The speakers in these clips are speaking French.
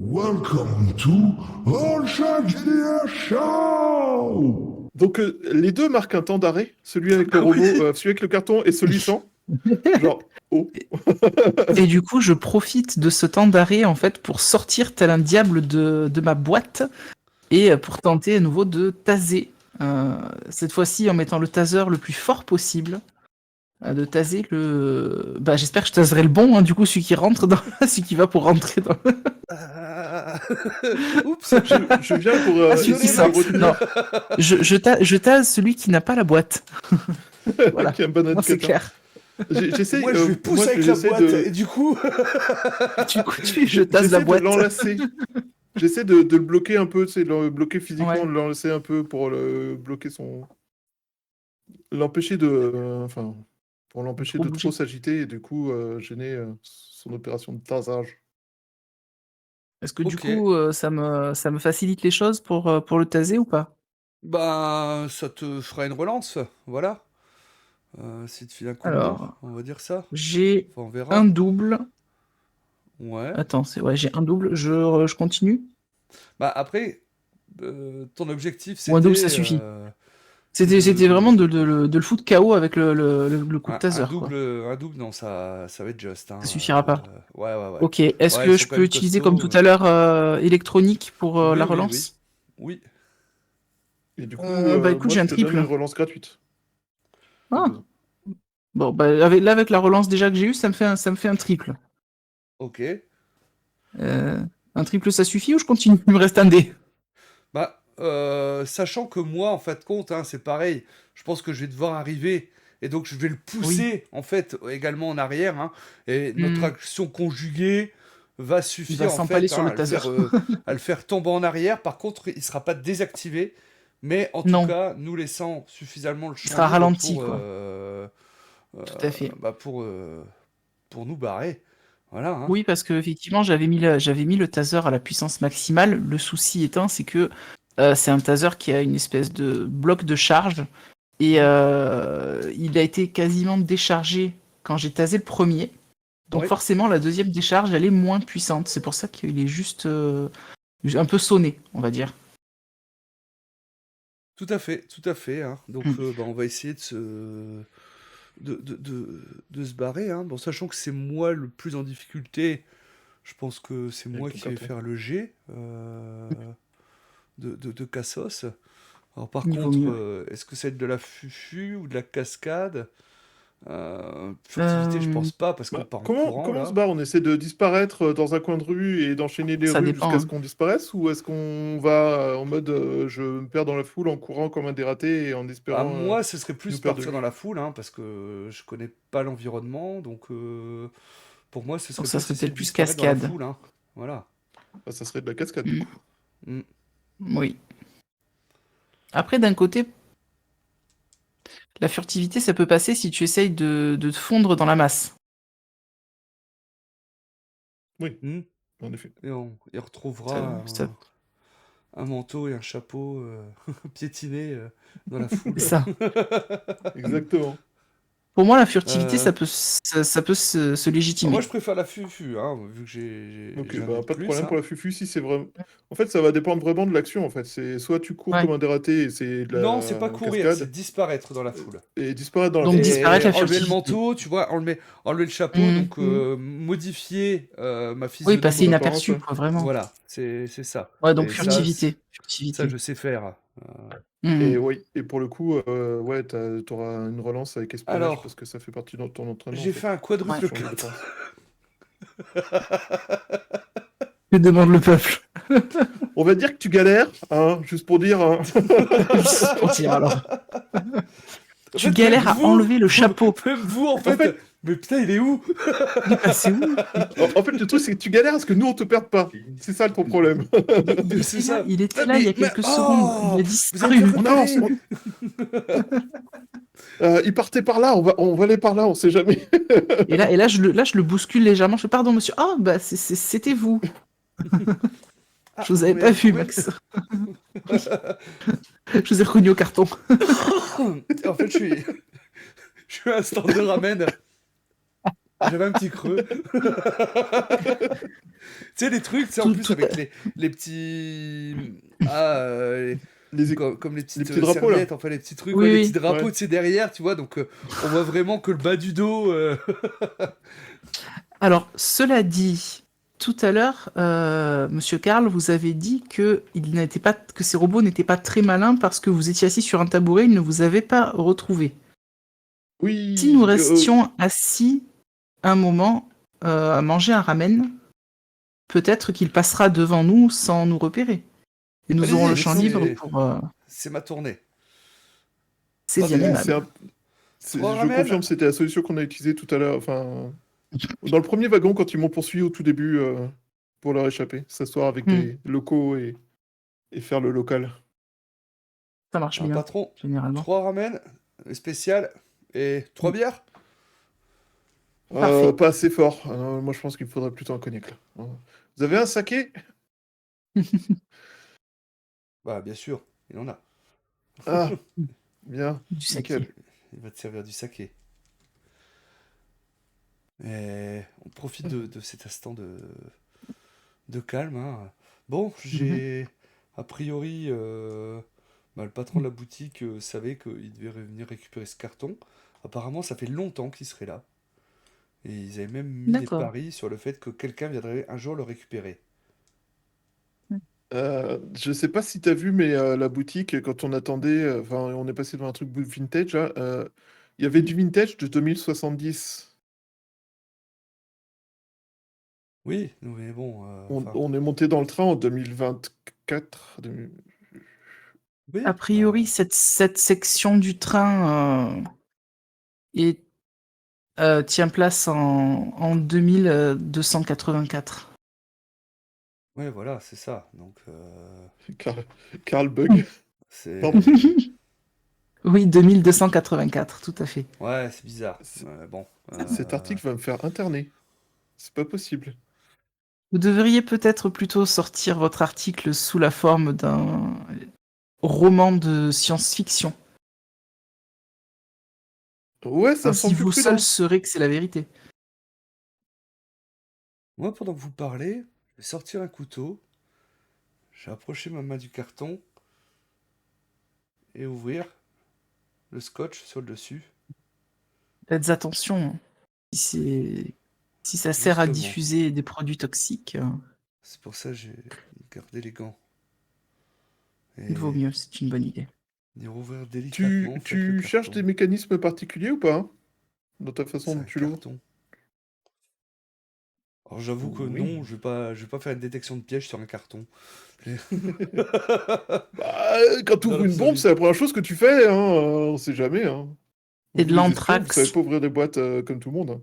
Welcome to All Shark GDR Show! Donc les deux marquent un temps d'arrêt, celui avec le Ah oui. robot, celui avec le carton et celui sans. Genre, oh. Et du coup, je profite de ce temps d'arrêt en fait pour sortir tel un diable de ma boîte et pour tenter à nouveau de taser. Cette fois-ci en mettant le taser le plus fort possible. De taser le. Bah, j'espère que je taserai le bon, hein, du coup, celui qui rentre dans. Celui qui va pour rentrer dans. Oups. Je viens pour. Celui qui essayer sort. de retenir Non, je tase celui qui n'a pas la boîte. Voilà. qu'il y a un bon Moi, c'est indicateur. clair. J'essaie. Moi, je vais pousser avec la j'essaie boîte, de- et du coup... Du coup, je tase j'essaie la de boîte. l'enlacer. J'essaie de le bloquer un peu, tu sais, de le bloquer physiquement, Ouais. de l'enlacer un peu pour le bloquer son. L'empêcher de. Enfin. Pour l'empêcher Trop de bouger. trop s'agiter et du coup gêner son opération de tasage. Est-ce que du Ok. coup, ça me facilite les choses pour le taser ou pas? Bah, ça te fera une relance, voilà. Si tu files un coup de main, Alors, on va dire ça. j'ai Enfin, on un verra. double. Ouais. Attends, ouais, j'ai un double. Je continue. Bah, après, ton objectif, Ou un double, ça c'était... suffit. c'est C'était vraiment de le foutre KO avec le coup de Un taser, quoi. double, non, ça va être juste. Hein. Ça suffira pas. Ouais. Ok, est-ce Ouais, que ils je sont quand peux même utiliser costauds, comme tout à l'heure électronique pour Oui, la oui, relance? Oui. Et du coup, Bah écoute, moi j'ai je un te donne triple. une relance gratuite. Ah, bon, bah avec la relance déjà que j'ai eue, ça me fait un triple. Ok. Un triple, ça suffit ou je continue? Il me reste un dé. Bah, sachant que moi, en fait, compte, hein, c'est pareil. Je pense que je vais devoir arriver. Et donc, je vais le pousser, en fait, également en arrière. Hein, et notre action conjuguée va Il suffire, va en s'empaler fait, sur hein, le taser. à le faire tomber en arrière. Par contre, il sera pas désactivé. Mais en tout Non, cas, nous laissant suffisamment le il champ sera libre ralenti, pour, quoi. Tout à fait. bah, pour nous barrer. Voilà. Hein. Oui, parce que effectivement, j'avais mis le taser à la puissance maximale. Le souci étant, c'est que c'est un taser qui a une espèce de bloc de charge et il a été quasiment déchargé quand j'ai tasé le premier. Donc Ouais. forcément, la deuxième décharge, elle est moins puissante. C'est pour ça qu'il est juste un peu sonné, on va dire. Tout à fait. Hein. Donc, bah, on va essayer de se barrer. Hein. Bon, sachant que c'est moi le plus en difficulté, je pense que c'est Avec moi ton qui vais carton. faire le G de Cassos. Alors, par Il vaut contre, mieux. est-ce que c'est de la fufu ou de la cascade Furtivité, je pense pas, parce qu'on Bah, part en comment courant on se là. barre? On essaie de disparaître dans un coin de rue et d'enchaîner les Ça rues dépend, jusqu'à ce hein. qu'on disparaisse? Ou est-ce qu'on va en mode je me perds dans la foule en courant comme un dératé et en Bah, espérant moi, ce serait nous plus perdre de partir vue? dans la foule, hein, parce que je connais pas l'environnement, donc pour moi, ce Donc serait ça plus serait essayer peut-être de plus disparaître dans la cascade. foule, hein. Voilà. Ah, ça serait de la cascade du Mm. coup. Mm. Oui. Après, d'un côté, la furtivité, ça peut passer si tu essayes de te fondre dans la masse. Oui, Mm. en effet. Et on Ça, retrouvera ça- un manteau et un chapeau piétinés dans la foule. c'est ça. Exactement. Pour moi, la furtivité, Euh, ça peut se légitimer. Moi, je préfère la fufu, hein, vu que Ok, j'ai un bah dé de pas de plus. problème Hein. pour la fufu si c'est vraiment. En fait, ça va dépendre vraiment de l'action en fait. C'est soit tu cours Ouais. comme un dératé et c'est de Non, c'est pas la courir, c'est cascade disparaître dans la foule. et disparaître dans la Donc foule. disparaître Et la enlever le furtivité. manteau, tu vois, enlever le chapeau, Mhm. donc modifier ma Oui, passer physionomie. Ton apparence, inaperçu, ouais. quoi, vraiment. Voilà, c'est ça. Ouais, donc Et ça, furtivité. ça, Furtivité. je sais faire. Et Mhm. oui, et pour le coup, ouais, t'auras une relance avec espionnage Alors, parce que ça fait partie de ton entraînement en j'ai fait fait. un quadruple Ouais. Changer de 4. dépense. Que demande le peuple? On va dire que tu galères, hein, juste pour dire. Hein. Juste pour dire, alors. En Tu fait, galères à enlever le chapeau. Même vous, en fait, fait- mais putain, il est où? Il est passé où? En fait, le truc, c'est que tu galères parce que nous, on te perde pas. C'est ça ton problème. C'est ça. Il était Ah, là il y a mais- quelques oh, secondes. Il a vous êtes disparu. pas On avance. préparés. Il partait par là, on va aller par là, on sait jamais. Et là, je le bouscule légèrement. Je fais pardon, monsieur. Ah, bah, c'était vous. Ah, Je vous avais mais pas vu, oui. Max. Je vous ai reconnu au carton. En fait, je suis un stand de ramen. J'avais un petit creux. Tu sais, les trucs, tu sais, en Tout, plus, tout avec les petits. Ah, Les, comme les les petites petits drapeaux, là. serviettes, enfin, les petits trucs, ouais, Oui, les petits oui. drapeaux, Ouais. tu sais, derrière, tu vois, donc on voit vraiment que le bas du dos. Alors, cela dit, tout à l'heure, Monsieur Karl, vous avez dit que ces robots n'étaient pas très malins parce que vous étiez assis sur un tabouret, ils ne vous avaient pas retrouvé. Si nous Oui, restions assis un moment à manger un ramen, peut-être qu'il passera devant nous sans nous repérer. Et nous aurons le Allez-y, champ libre c'est pour c'est ma tournée. ces Pas vies c'est, trop. c'est animables. un- Trois je ramen. confirme, c'était la solution qu'on a utilisée tout à l'heure. Enfin, dans le premier wagon, quand ils m'ont poursuivi au tout début pour leur échapper, s'asseoir avec Hmm, des locaux et faire le local. ça marche Un bien, patron. généralement. 3 ramen. Spécial. Et 3 Hmm, bières. parfait. Pas assez fort. Moi, je pense qu'il me faudrait plutôt un cognac, là. Vous avez un saké? Bah, bien sûr, il en a. Ah, bien, Du nickel. saké. Il va te servir du saké. Et on profite de cet instant de calme, hein. Bon, Mhm. j'ai a priori bah, le patron de la boutique savait qu'il devait venir récupérer ce carton. Apparemment, ça fait longtemps qu'il serait là. Et ils avaient même mis des D'accord. paris sur le fait que quelqu'un viendrait un jour le récupérer. Je sais pas si t'as vu, mais la boutique, quand on attendait, enfin, on est passé devant un truc vintage, là, il y avait du vintage de 2070. Oui, non, mais bon, enfin, On est monté dans le train en 2024. A oui, priori, cette section du train est, tient place en 2284. ouais, voilà, c'est ça. Donc, Carl, Carl Bug. Pardon. c'est, Oui, 2284, tout à fait. ouais, c'est bizarre. C- Bon, Cet article va me faire interner. C'est pas possible. Vous devriez peut-être plutôt sortir votre article sous la forme d'un roman de science-fiction. Ouais, ça me Ainsi, semble plus vous seul prudent. saurez que c'est la vérité. moi, pendant que vous parlez, je vais sortir un couteau, j'ai approché ma main du carton et ouvrir le scotch sur le dessus, Faites attention, si ça sert à justement. diffuser des produits toxiques, C'est pour ça que j'ai gardé les gants. il vaut Et mieux, c'est une bonne idée. d'y rouvrir délicatement, faites le Tu cherches carton. des mécanismes particuliers ou pas? Dans ta façon C'est dont un tu l'ouvres? carton. Alors j'avoue que Oui. non, je vais pas faire une détection de piège sur un carton. Bah, quand tu Dans ouvres une bombe, l'absolu. c'est la première chose que tu fais, hein. On sait jamais, hein. Et Vous, de les espions, vous savez l'anthrax. pas ouvrir des boîtes comme tout le monde, hein.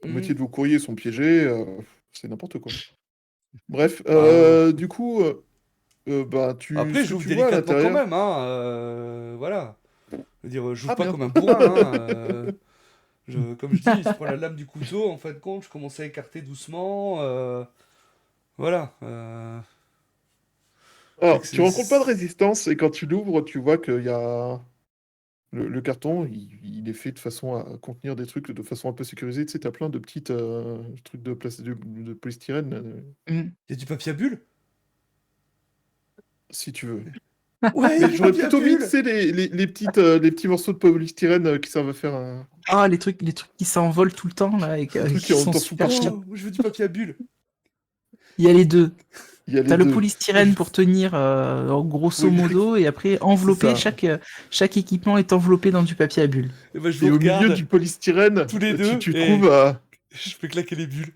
La Hmm. moitié de vos courriers sont piégés, c'est n'importe quoi. Bref, Bah, du coup, bah, après, ce que j'ouvre tu vois à délicatement quand l'intérieur. même, hein. Voilà. Je veux dire, j'ouvre Ah pas bien. comme un bourrin, hein. Comme je dis, je prends la lame du couteau, en fin de compte, je commence à écarter doucement. Voilà. Fait que Alors, tu rencontres pas de résistance et quand tu l'ouvres, tu vois qu'il y a le carton, il est fait de façon à contenir des trucs de façon un peu sécurisée. Tu sais, t'as plein de petites trucs de polystyrène, Mm. y a du papier à bulles? si tu veux. Ouais, y a Mais du j'aurais papier à plutôt mis, tu bulles! sais, les petits morceaux de polystyrène qui servent à faire un Ah, les trucs qui s'envolent tout le temps, là, et truc qui sont t'en fous super partout. chers. Oh, je veux du papier à bulles! Il y a les deux. Il y a les T'as le deux. polystyrène pour tenir en grosso Oui, modo, et après c'est enveloppé, ça. chaque équipement est enveloppé dans du papier à bulles. Et ben je Et vous au milieu regarde, du polystyrène, tous les deux, tu et trouves, je fais claquer les bulles.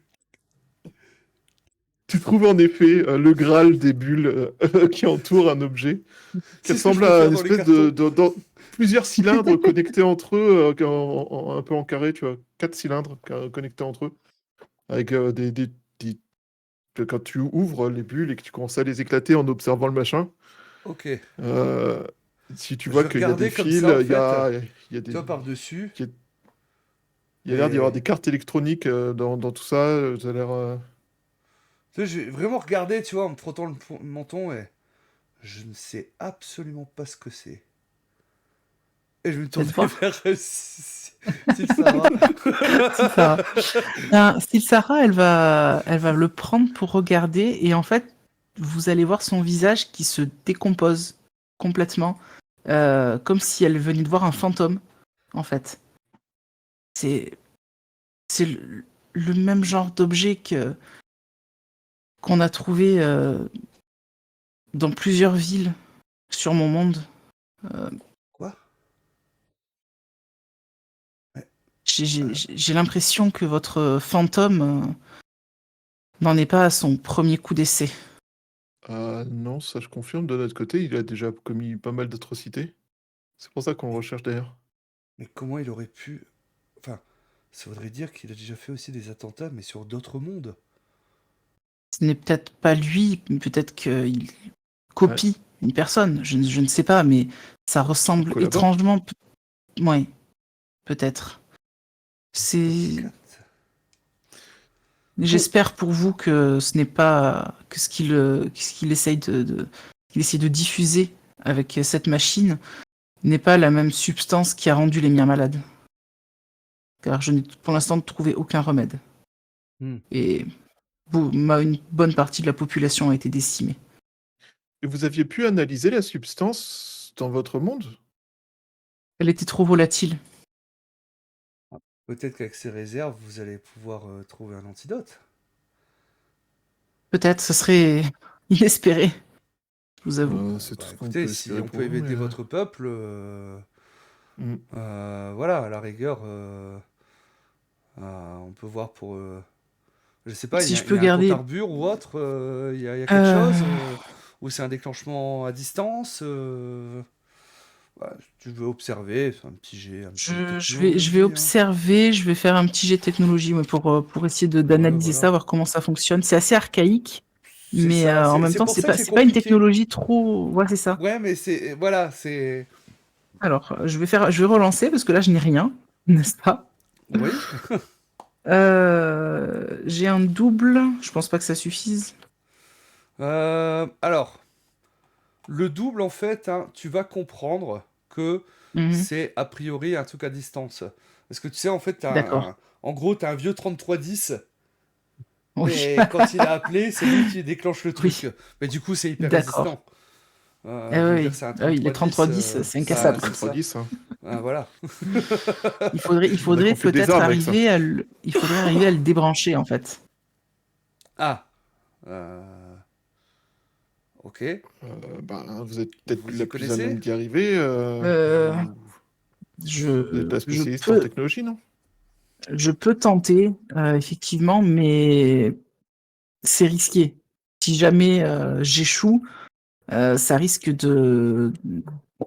tu trouves en effet le Graal des bulles qui entourent un objet, qui C'est ce que je ressemble peux à faire une dans les espèce cartons. plusieurs cylindres connectés entre eux, un peu en carré, tu vois, 4 cylindres connectés entre eux, avec des- quand tu ouvres les bulles et que tu commences à les éclater en observant le machin, Ok. euh, si tu Je vois vais qu'il y a des regarder comme fils, ça, en fait, il y a tu des, vois, par-dessus. il y a, il y a l'air d'y avoir Et des cartes électroniques dans tout ça, ça a l'air... tu sais, je vais vraiment regarder, tu vois, en me frottant le menton, et je ne sais absolument pas ce que c'est. Et je vais me tourner voir. vers Silsara. Silsara. Silsara, elle va le prendre pour regarder et en fait, vous allez voir son visage qui se décompose complètement, comme si elle venait de voir un fantôme, en fait. C'est le même genre d'objet qu'on a trouvé dans plusieurs villes sur mon monde. Quoi? Ouais. J'ai l'impression que votre fantôme n'en est pas à son premier coup d'essai. Non, ça je confirme. De notre côté, il a déjà commis pas mal d'atrocités. C'est pour ça qu'on le recherche d'ailleurs. Mais comment il aurait pu... Enfin, ça voudrait dire qu'il a déjà fait aussi des attentats, mais sur d'autres mondes. Ce n'est peut-être pas lui, peut-être qu'il copie une personne, je ne sais pas, mais ça ressemble collabore. étrangement. Oui, peut-être. C'est. J'espère pour vous que ce n'est pas que ce qu'il essaye qu'il essaye de diffuser avec cette machine n'est pas la même substance qui a rendu les miens malades. Car je n'ai pour l'instant trouvé aucun remède. Et une bonne partie de la population a été décimée. Et vous aviez pu analyser la substance dans votre monde? Elle était trop volatile. Peut-être qu'avec ces réserves, vous allez pouvoir trouver un antidote. Peut-être, ce serait inespéré. Je vous avoue. C'est tout ce qu'on peut Écoutez, si espérer on pour peut vous, aider mais, votre peuple, voilà, à la rigueur, on peut voir pour... je sais pas, Si il je y peux a un garder. compte à rebours ou autre, il y a quelque chose ou c'est un déclenchement à distance tu veux observer, un petit jet, Je vais observer, je vais faire un petit jet de technologie pour essayer d'analyser voilà. ça, voir comment ça fonctionne. C'est assez archaïque, C'est mais ça, en même c'est temps, pour c'est ça que pas, c'est c'est pas une compliqué. technologie trop. Ouais, c'est ça. Ouais, mais c'est voilà, c'est. Alors, je vais relancer parce que là, je n'ai rien, n'est-ce pas? Oui. J'ai un double. Je pense pas que ça suffise. Alors, le double, en fait, hein, tu vas comprendre que c'est a priori un truc à distance. Parce que tu sais, en fait, D'accord. en gros, t'as un vieux 3310. Oui. Et quand il a appelé, c'est lui qui déclenche le truc. Oui. Mais du coup, c'est hyper D'accord. résistant. Je Eh veux oui. dire, c'est un Ah oui, les 3310, c'est incassable. 3310, hein. Voilà. Il faudrait fait des peut-être armes avec ça. arriver il faudrait arriver à le débrancher en fait. Ah. Ok. Vous êtes peut-être Vous y la plus à connaissez même d'y arriver. Vous êtes la spécialiste en technologie, non? Je peux tenter, effectivement, mais c'est risqué. Si jamais j'échoue, ça risque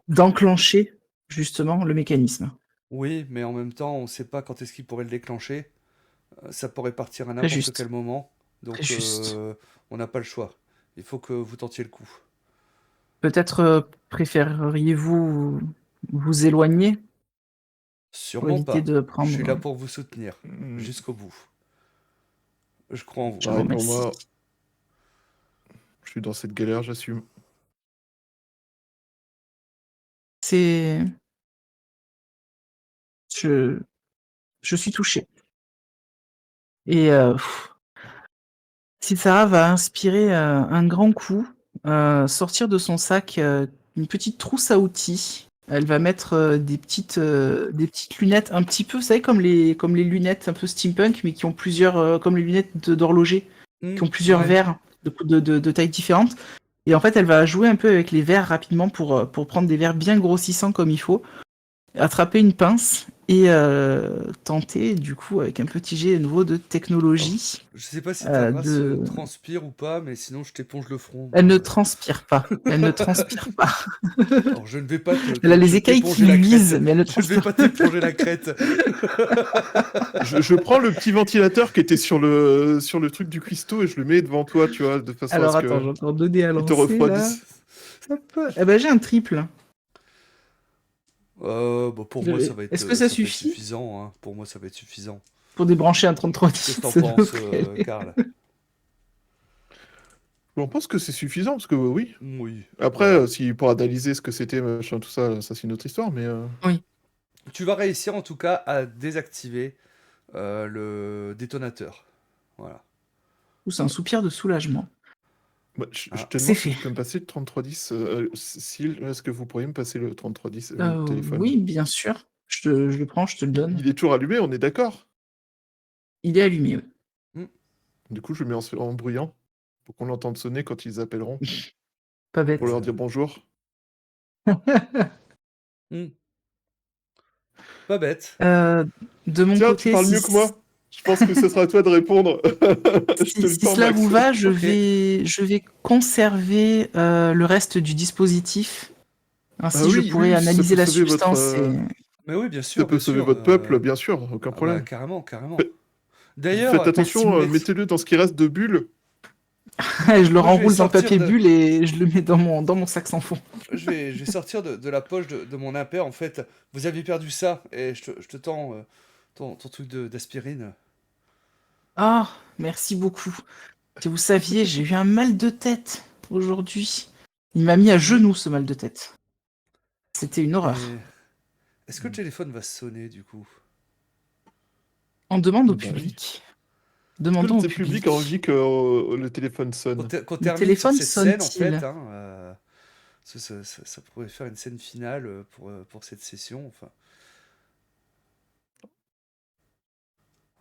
d'enclencher justement le mécanisme. Oui, mais en même temps, on ne sait pas quand est-ce qu'il pourrait le déclencher. Ça pourrait partir à Très n'importe juste. quel moment. Donc, Très juste. on n'a pas le choix. Il faut que vous tentiez le coup. Peut-être préféreriez-vous vous éloigner pour Sûrement éviter pas. de Je suis là prendre. pour vous soutenir jusqu'au bout. Je crois en vous. Je vous Pour remercie. moi, je suis dans cette galère, j'assume. C'est. Je suis touché. Et Silsara va inspirer un grand coup, sortir de son sac une petite trousse à outils. Elle va mettre des petites lunettes, un petit peu, vous savez, comme les lunettes un peu steampunk, mais qui ont plusieurs, comme les lunettes d'horloger, qui ont plusieurs verres de tailles différentes. Et en fait, elle va jouer un peu avec les verres rapidement pour prendre des verres bien grossissants comme il faut, attraper une pince et tenter, du coup, avec un petit jet nouveau de technologie. Je sais pas si ta race transpire ou pas, mais sinon je t'éponge le front. Elle ne transpire pas. Elle ne transpire pas. Alors je ne vais pas te. Elle a les écailles qui luisent, mais elle ne transpire Je ne vais pas t'éponger la crête. Je prends le petit ventilateur qui était sur le truc du cuistot et je le mets devant toi, tu vois, de façon Alors à ce attends, que j'ai encore 2 dés à il te lancer, refroidisse. là. Hop. Eh ben j'ai un triple. Pour moi, ça va être. Est-ce que ça va être suffit suffisant, hein. Pour moi, ça va être suffisant. pour débrancher un 3310? Qu'est-ce que t'en penses, Karl? On pense que c'est suffisant, parce que oui. Oui. Après, Voilà. pour analyser ce que c'était, machin, tout ça, ça c'est une autre histoire, mais... Oui. Tu vas réussir en tout cas à désactiver le détonateur. Voilà. Ouh, c'est un soupir de soulagement. Bah, je Ah. te C'est demande si fait. tu peux me passer le 3310. Syl, est-ce que vous pourriez me passer le 3310 téléphone? Oui, bien sûr. Je le prends, je te le donne. Il est toujours allumé, on est d'accord? Il est allumé, oui. Du coup, je le mets en bruyant pour qu'on l'entende sonner quand ils appelleront, Pas bête. pour leur dire bonjour. Hmm. Pas bête. De mon Tiens, tu côté, parles si, mieux que moi. Je pense que ce sera à toi de répondre. Je te le si tends, cela Max. vous va, je Ok. vais conserver le reste du dispositif. Ainsi, je Oui, pourrai oui, ça analyser peut la sauver votre, substance et... Mais oui, bien ça sûr, peut bien sauver sûr. votre peuple, bien sûr, aucun Ah bah problème. carrément, carrément. Faites D'ailleurs, attention, merci. mettez-le dans ce qui reste de bulles. je le Moi, je vais renroule dans le sortir papier de, bulle et je le mets dans mon sac sans fond. je vais sortir de la poche de mon impair. En fait, vous aviez perdu ça et je te tends ton truc d'aspirine. Ah, merci beaucoup. Si vous saviez, j'ai eu un mal de tête aujourd'hui. Il m'a mis à genoux, ce mal de tête. C'était une horreur. Et est-ce que le téléphone va sonner du coup? On demande au Bah oui. public. Est-ce que Demandons au le public. public a envie que le téléphone sonne? Qu'on Le termine sur téléphone cette scène en sonne-t-il? fait, hein, ça pourrait faire une scène finale pour cette session. Enfin,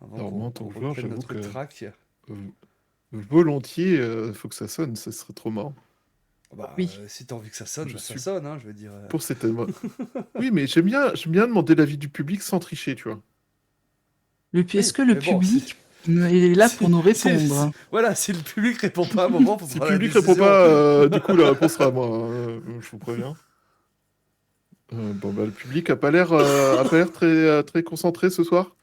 avant Alors moi, en tant qu'on que joueur, reprenne j'avoue notre que track. volontiers, faut que ça sonne, ça serait trop marrant. Bah, Oui. si t'as envie que ça sonne, Je bah, ça suis sonne, hein, je veux dire. pour cette... Oui, mais j'aime bien demander l'avis du public sans tricher, tu vois. Est-ce que le mais bon, public est là pour nous répondre? voilà, si le public répond pas à un moment, faut Si le prendre la public répond décision. pas, du coup, la réponse sera à moi, je vous préviens. Bon, bah, le public a pas l'air très, très concentré ce soir.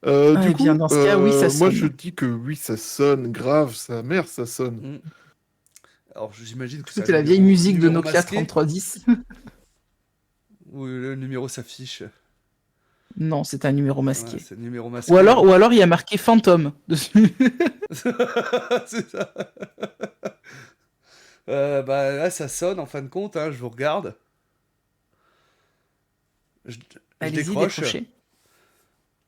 Ah, Du eh bien, coup, dans ce cas, oui, ça moi je sonne. dis que oui, ça sonne grave, sa mère, ça sonne. Mm. Alors, j'imagine que c'est un C'était la vieille musique de numéro Nokia masqué, 3310. où le numéro s'affiche. Non, c'est un numéro Voilà, masqué. c'est le numéro masqué. Ou alors il y a marqué Phantom dessus. C'est ça. Bah là, ça sonne en fin de compte, hein, je vous regarde. Je Allez-y, décroche. décrochez.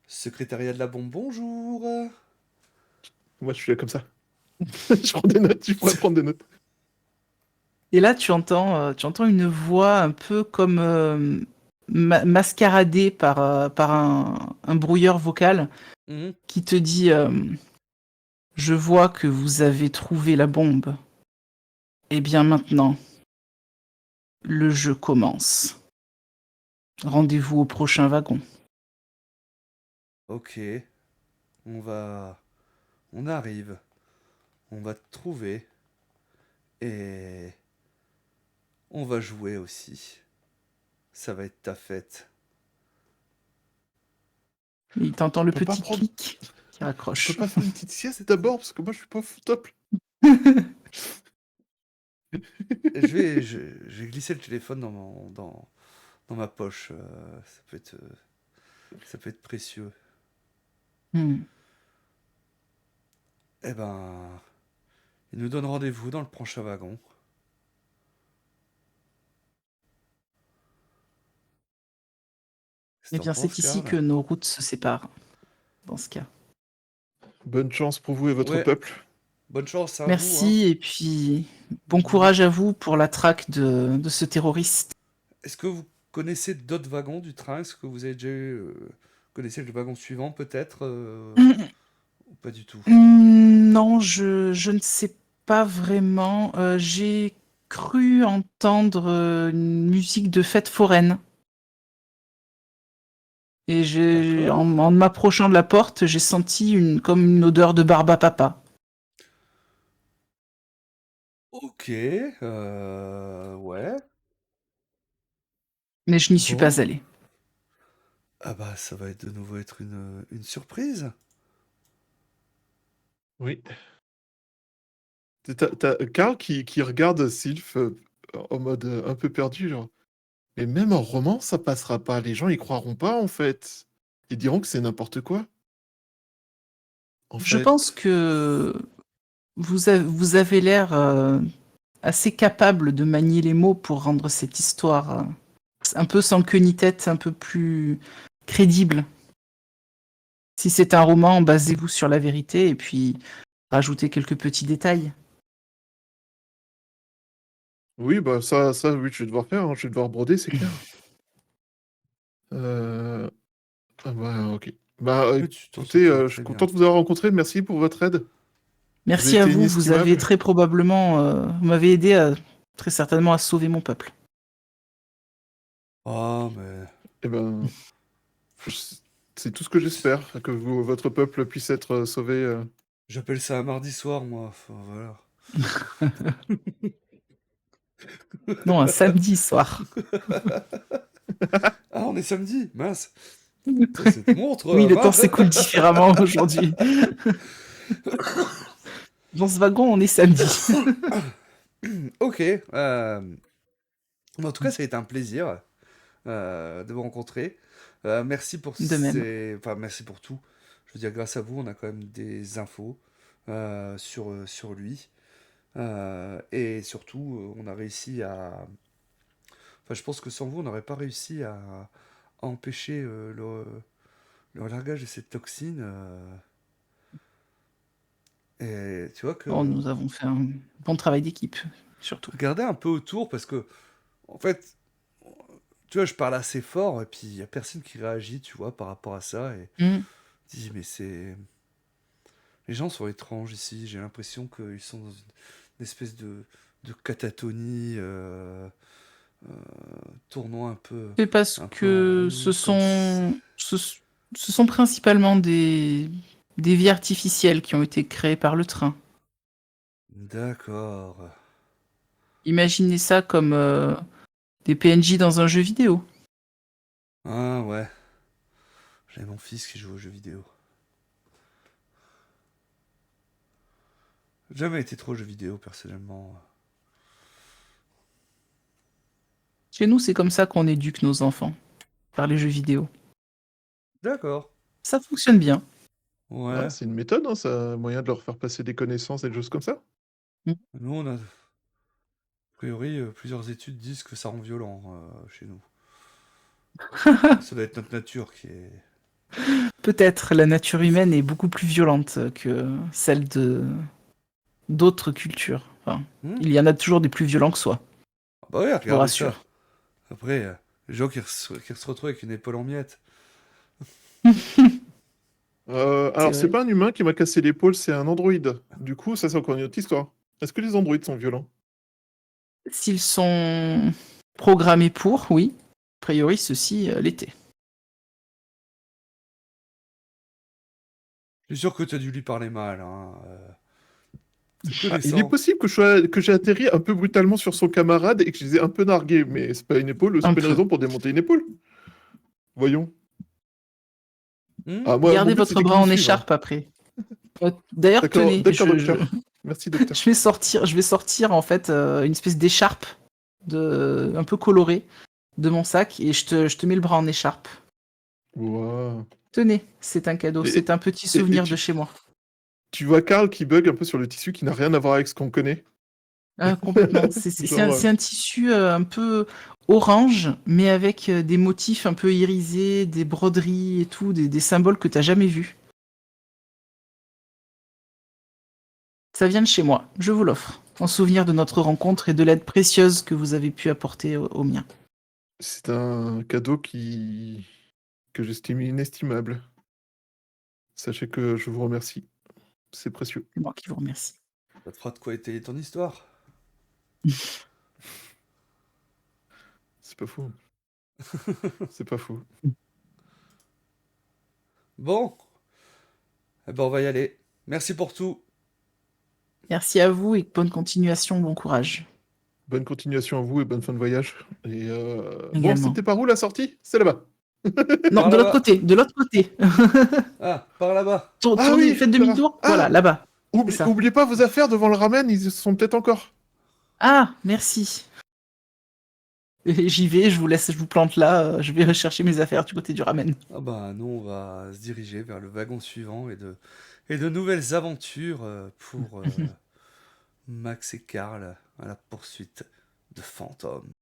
Secrétariat de la bombe, bonjour. Moi je suis là comme ça. Je prends des notes, tu pourrais prendre des notes. Et là, tu entends une voix un peu comme mascaradée par un brouilleur vocal Mhm. qui te dit je vois que vous avez trouvé la bombe. Eh bien maintenant, le jeu commence. Rendez-vous au prochain wagon. Ok. On arrive. On va te trouver. Et on va jouer aussi. Ça va être ta fête. Il t'entend le On peut pas petit prendre- clic qui Je peux raccroche. pas faire une petite sieste d'abord, parce que moi je suis pas au top. Je vais glisser le téléphone dans ma poche. Ça peut être précieux. Hmm. Eh ben, il nous donne rendez-vous dans le prochain wagon. Qu'est-ce Eh que bien, t'en c'est penses, ici Karl? que nos routes se séparent, dans ce cas. Bonne chance pour vous et votre Ouais. peuple. Bonne chance à vous. Merci, et puis bon courage à vous pour la traque de ce terroriste. Est-ce que vous connaissez d'autres wagons du train? Est-ce que vous avez déjà connaissez le wagon suivant peut-être ou pas du tout? Non, je ne sais pas vraiment. J'ai cru entendre une musique de fête foraine. Et D'accord. en m'approchant de la porte, j'ai senti comme une odeur de barbe à papa. Ok, ouais. Mais je n'y suis Bon. pas allé. Ah bah ça va de nouveau être une surprise. Oui. T'as Karl qui regarde Sylph en mode un peu perdu, genre. Mais même en roman, ça passera pas. Les gens y croiront pas, en fait. Ils diront que c'est n'importe quoi. En Je fait. pense que vous avez l'air assez capable de manier les mots pour rendre cette histoire un peu sans queue ni tête, un peu plus crédible. Si c'est un roman, basez-vous sur la vérité et puis rajoutez quelques petits détails. Oui, bah ça, oui, je vais devoir faire, hein, je vais devoir broder, c'est clair. Ah bah, ok. Bah, Mais tu t'en écoutez, sortiras je suis très bien. content de vous avoir rencontré. Merci pour votre aide. Merci avez à été vous, vous avez inestimable. très probablement, vous m'avez aidé très certainement à sauver mon peuple. Ah, mais... Eh ben, je- c'est tout ce que j'espère, que votre peuple puisse être sauvé. J'appelle ça un mardi soir, moi. Enfin, voilà. Non, un samedi soir. Ah, on est samedi, mince. Putain, cette montre, Oui, le temps mince. s'écoule différemment aujourd'hui. Dans ce wagon, on est samedi. Ok. Mais en tout cas, ça a été un plaisir de vous rencontrer. Merci pour De même. Enfin, merci pour tout. Je veux dire, grâce à vous, on a quand même des infos sur lui. Et surtout, on a réussi à... Enfin, je pense que sans vous, on n'aurait pas réussi à empêcher le largage de cette toxine. Et tu vois Bon, que... nous avons fait un bon travail d'équipe, surtout. Regardez un peu autour parce que, en fait, tu vois, je parle assez fort et puis il n'y a personne qui réagit, tu vois, par rapport à ça. Et Mm. je dis, mais c'est... Les gens sont étranges ici. J'ai l'impression qu'ils sont dans une espèce de catatonie, tournant C'est parce un peu en que rond, comme... ce sont principalement des vies artificielles qui ont été créées par le train. D'accord. Imaginez ça comme des PNJ dans un jeu vidéo. Ah ouais. J'ai mon fils qui joue aux jeux vidéo. J'ai jamais été trop jeux vidéo, personnellement. Chez nous, c'est comme ça qu'on éduque nos enfants, par les jeux vidéo. D'accord. Ça fonctionne bien. Ah, Ouais. c'est une méthode, hein, ça, moyen de leur faire passer des connaissances et des choses comme ça. Nous, on a... A priori, plusieurs études disent que ça rend violent chez nous. Ça doit être notre nature qui est... Peut-être la nature humaine est beaucoup plus violente que celle de d'autres cultures. Enfin, Hmm. il y en a toujours des plus violents que soi, Ah bah ouais, je vous regardez ça. rassure. Après, les gens qui se retrouvent avec une épaule en miettes. C'est Alors, c'est vrai. pas un humain qui m'a cassé l'épaule, c'est un androïde. Du coup, ça, c'est encore une autre histoire. Est-ce que les androïdes sont violents? S'ils sont programmés pour, oui. A priori, ceux-ci l'étaient. Je suis sûr que tu as dû lui parler mal, hein. Te Ah, il est connaissant. possible que j'ai atterri un peu brutalement sur son camarade et que je les ai un peu nargués, mais c'est pas une épaule, c'est Un pas une peu. raison pour démonter une épaule. Voyons. Hmm. Ah, moi, mon Gardez but, votre c'était qu'ils bras nous en suivent, hein. écharpe après. D'ailleurs, D'accord, tenez, d'accord, docteur. Merci, docteur. je vais sortir en fait une espèce d'écharpe un peu colorée de mon sac et je te mets le bras en écharpe. Wow. Tenez, c'est un cadeau, Et- c'est un petit et souvenir tu, de chez moi. tu vois Karl qui bug un peu sur le tissu qui n'a rien à voir avec ce qu'on connaît. Ah, complètement. Genre, C'est un tissu un peu orange, mais avec des motifs un peu irisés, des broderies et tout, des symboles que t'as jamais vus. Ça vient de chez moi, je vous l'offre, en souvenir de notre rencontre et de l'aide précieuse que vous avez pu apporter au mien. c'est un cadeau que j'estime inestimable. Sachez que je vous remercie. C'est précieux. C'est moi qui vous remercie. Ça te fera de quoi étayer ton histoire. C'est pas fou. C'est pas fou. Bon, eh ben on va y aller. Merci pour tout. Merci à vous et bonne continuation, bon courage. Bonne continuation à vous et bonne fin de voyage. Et bon, Également. c'était par où la sortie? C'est là-bas. Non, Par de l'autre là-bas. côté, de l'autre côté. Ah, par là-bas. Ah Tournez, oui, faites demi-tour. ah, Voilà, là-bas. C'est ça. oubliez pas vos affaires devant le ramen, ils y sont peut-être encore. Ah, merci. Et j'y vais, je vous laisse, je vous plante là, je vais rechercher mes affaires du côté du ramen. Ah bah nous on va se diriger vers le wagon suivant et de nouvelles aventures Max et Karl à la poursuite de fantômes.